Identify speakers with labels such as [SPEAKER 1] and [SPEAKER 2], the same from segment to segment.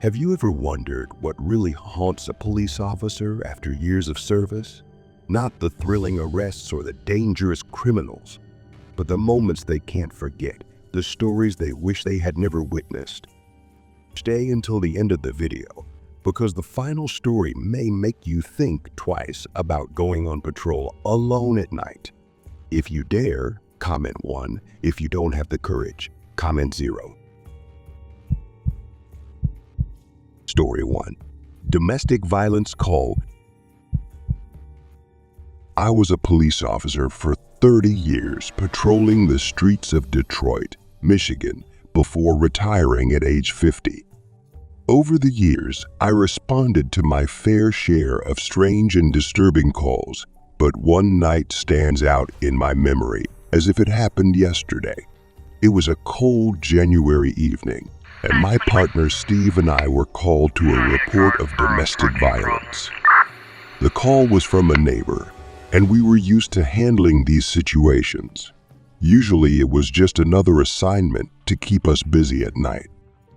[SPEAKER 1] Have you ever wondered what really haunts a police officer after years of service? Not the thrilling arrests or the dangerous criminals, but the moments they can't forget, the stories they wish they had never witnessed. Stay until the end of the video, because the final story may make you think twice about going on patrol alone at night. If you dare, comment 1. If you don't have the courage, comment 0. Story 1. Domestic violence call. I was a police officer for 30 years patrolling the streets of Detroit, Michigan, before retiring at age 50. Over the years, I responded to my fair share of strange and disturbing calls, but one night stands out in my memory as if it happened yesterday. It was a cold January evening, and my partner Steve and I were called to a report of domestic violence. The call was from a neighbor, and we were used to handling these situations. Usually it was just another assignment to keep us busy at night.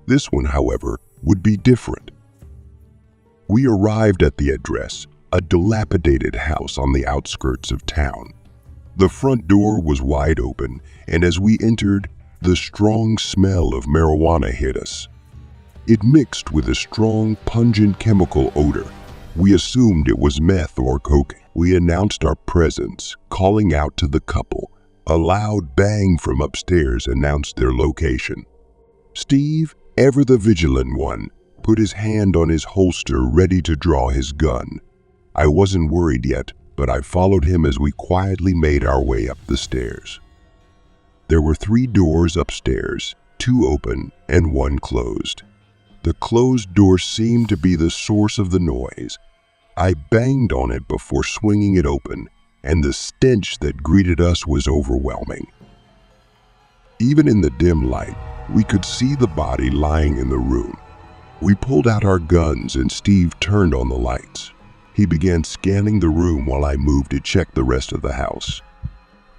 [SPEAKER 1] This one, however, would be different. We arrived at the address, a dilapidated house on the outskirts of town. The front door was wide open, and as we entered, the strong smell of marijuana hit us. It mixed with a strong, pungent chemical odor. We assumed it was meth or coke. We announced our presence, calling out to the couple. A loud bang from upstairs announced their location. Steve, ever the vigilant one, put his hand on his holster ready to draw his gun. I wasn't worried yet, but I followed him as we quietly made our way up the stairs. There were 3 doors upstairs, 2 open and 1 closed. The closed door seemed to be the source of the noise. I banged on it before swinging it open, and the stench that greeted us was overwhelming. Even in the dim light, we could see the body lying in the room. We pulled out our guns and Steve turned on the lights. He began scanning the room while I moved to check the rest of the house.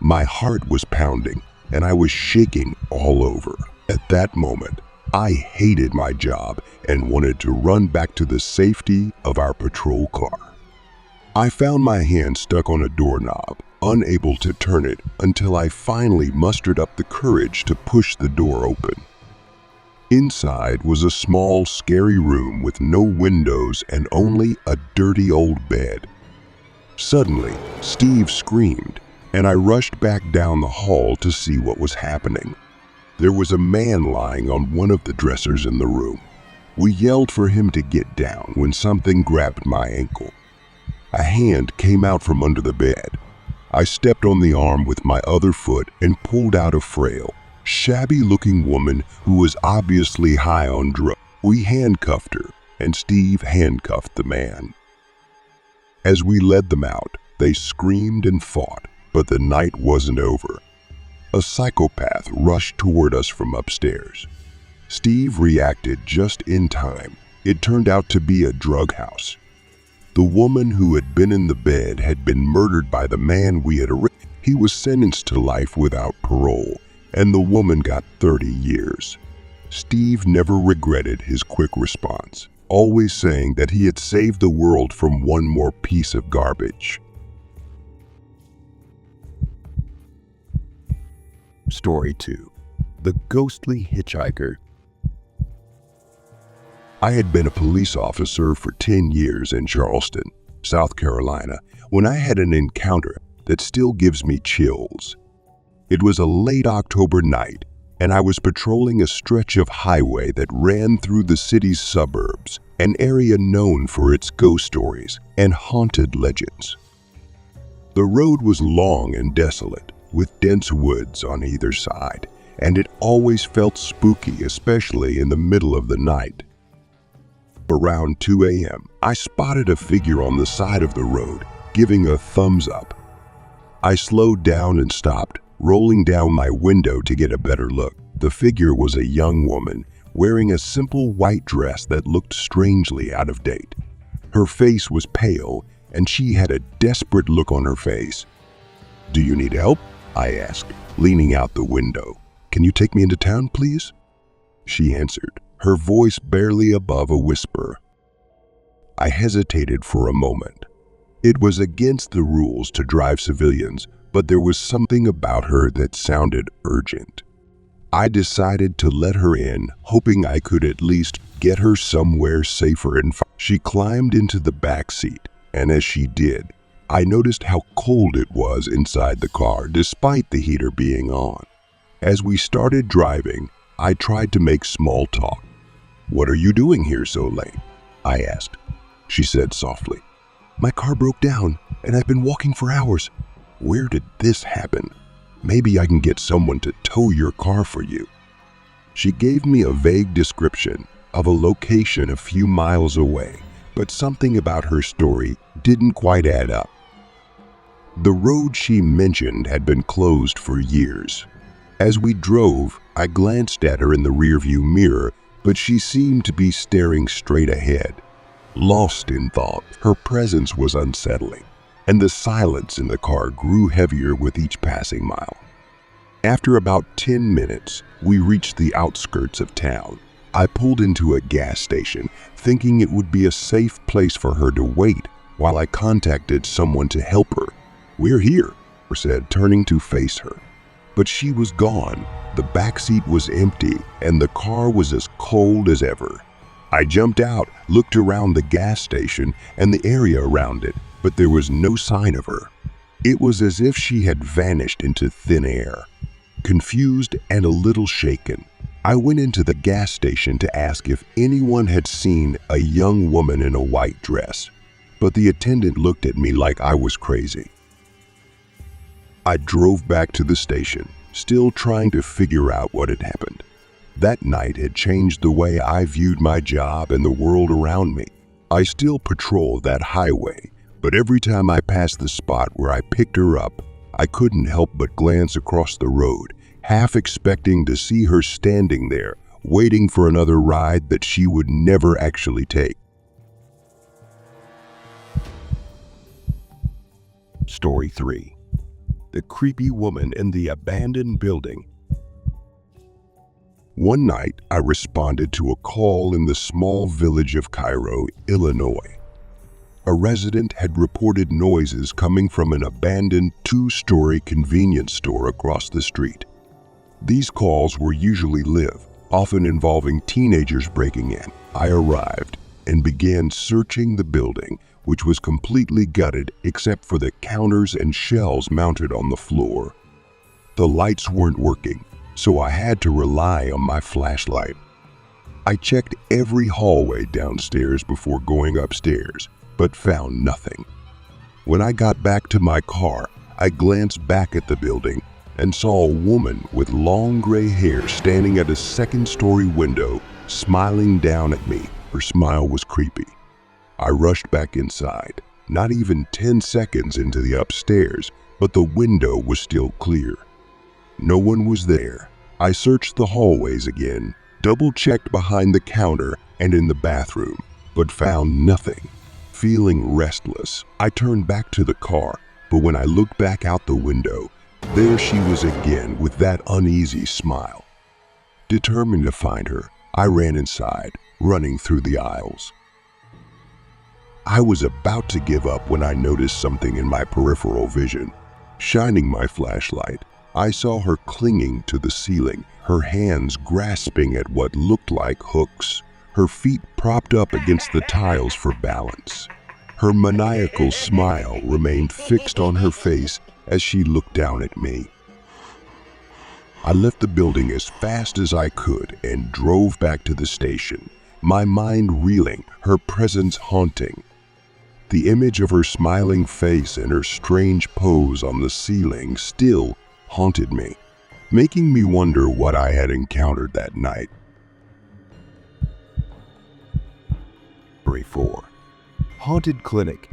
[SPEAKER 1] My heart was pounding, and I was shaking all over. At that moment, I hated my job and wanted to run back to the safety of our patrol car. I found my hand stuck on a doorknob, unable to turn it until I finally mustered up the courage to push the door open. Inside was a small, scary room with no windows and only a dirty old bed. Suddenly, Steve screamed, and I rushed back down the hall to see what was happening. There was a man lying on one of the dressers in the room. We yelled for him to get down when something grabbed my ankle. A hand came out from under the bed. I stepped on the arm with my other foot and pulled out a frail, shabby-looking woman who was obviously high on drugs. We handcuffed her, and Steve handcuffed the man. As we led them out, they screamed and fought, but the night wasn't over. A psychopath rushed toward us from upstairs. Steve reacted just in time. It turned out to be a drug house. The woman who had been in the bed had been murdered by the man we had arrested. He was sentenced to life without parole, and the woman got 30 years. Steve never regretted his quick response, always saying that he had saved the world from one more piece of garbage. Story 2. The Ghostly Hitchhiker. I had been a police officer for 10 years in Charleston, South Carolina, when I had an encounter that still gives me chills. It was a late October night, and I was patrolling a stretch of highway that ran through the city's suburbs, an area known for its ghost stories and haunted legends. The road was long and desolate, with dense woods on either side, and it always felt spooky, especially in the middle of the night. Around 2 a.m., I spotted a figure on the side of the road, giving a thumbs up. I slowed down and stopped, rolling down my window to get a better look. The figure was a young woman, wearing a simple white dress that looked strangely out of date. Her face was pale, and she had a desperate look on her face. "Do you need help?" I asked, leaning out the window. "Can you take me into town, please?" She answered, her voice barely above a whisper. I hesitated for a moment. It was against the rules to drive civilians, but there was something about her that sounded urgent. I decided to let her in, hoping I could at least get her somewhere safer. She climbed into the back seat, and as she did, I noticed how cold it was inside the car despite the heater being on. As we started driving, I tried to make small talk. "What are you doing here so late?" I asked. She said softly, "My car broke down, and I've been walking for hours." "Where did this happen? Maybe I can get someone to tow your car for you." She gave me a vague description of a location a few miles away, but something about her story didn't quite add up. The road she mentioned had been closed for years. As we drove, I glanced at her in the rearview mirror, but she seemed to be staring straight ahead. Lost in thought, her presence was unsettling, and the silence in the car grew heavier with each passing mile. After about 10 minutes, we reached the outskirts of town. I pulled into a gas station, thinking it would be a safe place for her to wait while I contacted someone to help her. "We're here," I said, turning to face her. But she was gone. The back seat was empty, and the car was as cold as ever. I jumped out, looked around the gas station and the area around it, but there was no sign of her. It was as if she had vanished into thin air. Confused and a little shaken, I went into the gas station to ask if anyone had seen a young woman in a white dress, but the attendant looked at me like I was crazy. I drove back to the station, still trying to figure out what had happened. That night had changed the way I viewed my job and the world around me. I still patrol that highway, but every time I passed the spot where I picked her up, I couldn't help but glance across the road, half expecting to see her standing there, waiting for another ride that she would never actually take. Story 3. The creepy woman in the abandoned building. One night, I responded to a call in the small village of Cairo, Illinois. A resident had reported noises coming from an abandoned 2-story convenience store across the street. These calls were usually live, often involving teenagers breaking in. I arrived and began searching the building, which was completely gutted except for the counters and shelves mounted on the floor. The lights weren't working, so I had to rely on my flashlight. I checked every hallway downstairs before going upstairs, but found nothing. When I got back to my car, I glanced back at the building and saw a woman with long gray hair standing at a 2nd-story window, smiling down at me. Her smile was creepy. I rushed back inside, not even 10 seconds into the upstairs, but the window was still clear. No one was there. I searched the hallways again, double-checked behind the counter and in the bathroom, but found nothing. Feeling restless, I turned back to the car, but when I looked back out the window, there she was again with that uneasy smile. Determined to find her, I ran inside, running through the aisles. I was about to give up when I noticed something in my peripheral vision. Shining my flashlight, I saw her clinging to the ceiling, her hands grasping at what looked like hooks, her feet propped up against the tiles for balance. Her maniacal smile remained fixed on her face as she looked down at me. I left the building as fast as I could and drove back to the station, my mind reeling, her presence haunting. The image of her smiling face and her strange pose on the ceiling still haunted me, making me wonder what I had encountered that night. Story 4. Haunted Clinic.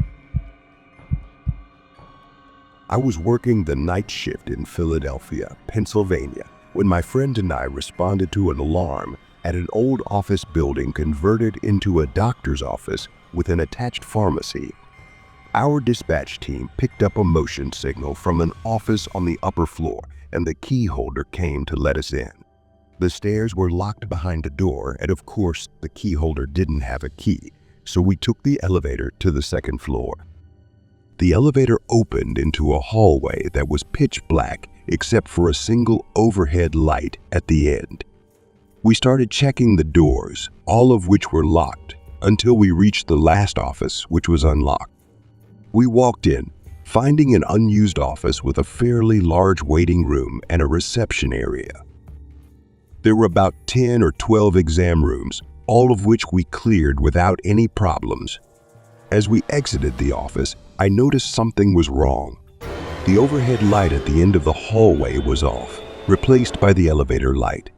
[SPEAKER 1] I was working the night shift in Philadelphia, Pennsylvania, when my friend and I responded to an alarm at an old office building converted into a doctor's office with an attached pharmacy. Our dispatch team picked up a motion signal from an office on the upper floor, and the key holder came to let us in. The stairs were locked behind a door, and of course, the key holder didn't have a key, so we took the elevator to the second floor. The elevator opened into a hallway that was pitch black except for a single overhead light at the end. We started checking the doors, all of which were locked, until we reached the last office, which was unlocked. We walked in, finding an unused office with a fairly large waiting room and a reception area. There were about 10 or 12 exam rooms, all of which we cleared without any problems. As we exited the office, I noticed something was wrong. The overhead light at the end of the hallway was off, replaced by the elevator light.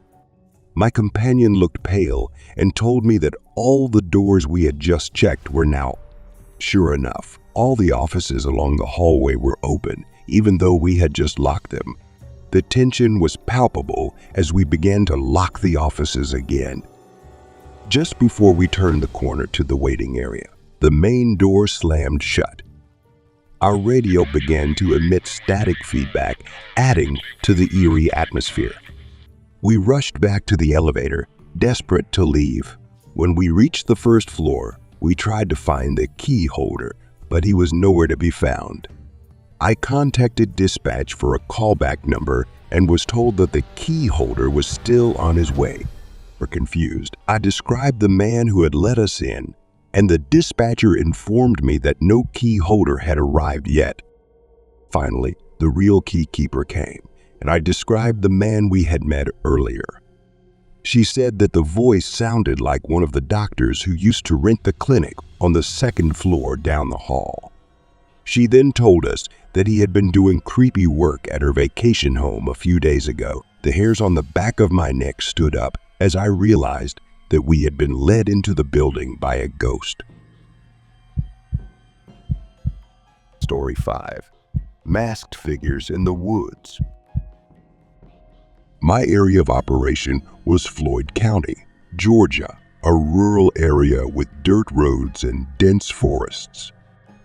[SPEAKER 1] My companion looked pale and told me that all the doors we had just checked were now. Sure enough, all the offices along the hallway were open, even though we had just locked them. The tension was palpable as we began to lock the offices again. Just before we turned the corner to the waiting area, the main door slammed shut. Our radio began to emit static feedback, adding to the eerie atmosphere. We rushed back to the elevator, desperate to leave. When we reached the first floor, we tried to find the key holder, but he was nowhere to be found. I contacted dispatch for a callback number and was told that the key holder was still on his way. Confused, I described the man who had let us in, and the dispatcher informed me that no key holder had arrived yet. Finally, the real keykeeper came, and I described the man we had met earlier. She said that the voice sounded like one of the doctors who used to rent the clinic on the second floor down the hall. She then told us that he had been doing creepy work at her vacation home a few days ago. The hairs on the back of my neck stood up as I realized that we had been led into the building by a ghost. Story 5. Masked Figures in the Woods. My area of operation was Floyd County, Georgia, a rural area with dirt roads and dense forests.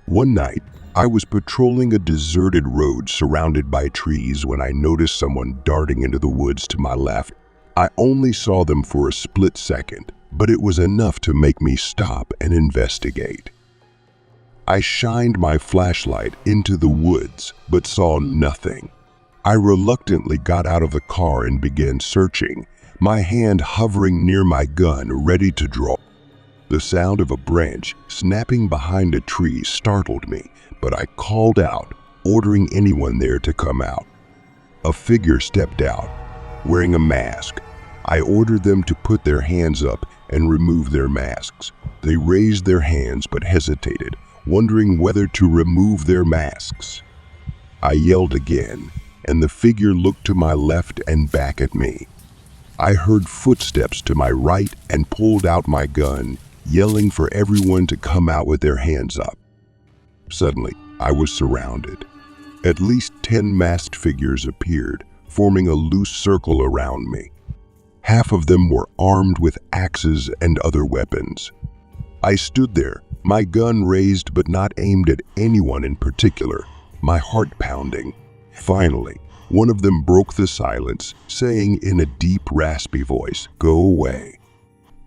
[SPEAKER 1] One night, I was patrolling a deserted road surrounded by trees when I noticed someone darting into the woods to my left. I only saw them for a split second, but it was enough to make me stop and investigate. I shined my flashlight into the woods, but saw nothing. I reluctantly got out of the car and began searching, my hand hovering near my gun, ready to draw. The sound of a branch snapping behind a tree startled me, but I called out, ordering anyone there to come out. A figure stepped out, wearing a mask. I ordered them to put their hands up and remove their masks. They raised their hands but hesitated, wondering whether to remove their masks. I yelled again, and the figure looked to my left and back at me. I heard footsteps to my right and pulled out my gun, yelling for everyone to come out with their hands up. Suddenly, I was surrounded. At least 10 masked figures appeared, forming a loose circle around me. Half of them were armed with axes and other weapons. I stood there, my gun raised but not aimed at anyone in particular, my heart pounding. Finally, one of them broke the silence, saying in a deep, raspy voice, "Go away."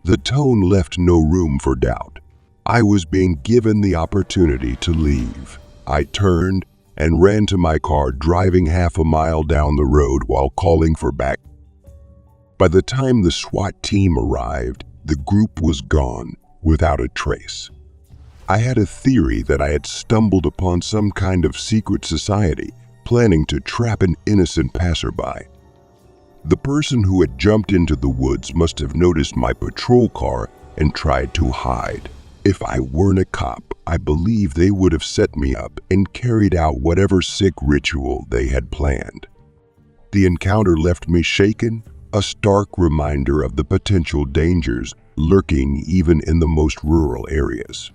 [SPEAKER 1] The tone left no room for doubt. I was being given the opportunity to leave. I turned and ran to my car, driving half a mile down the road while calling for backup. By the time the SWAT team arrived, the group was gone, without a trace. I had a theory that I had stumbled upon some kind of secret society, planning to trap an innocent passerby. The person who had jumped into the woods must have noticed my patrol car and tried to hide. If I weren't a cop, I believe they would have set me up and carried out whatever sick ritual they had planned. The encounter left me shaken, a stark reminder of the potential dangers lurking even in the most rural areas.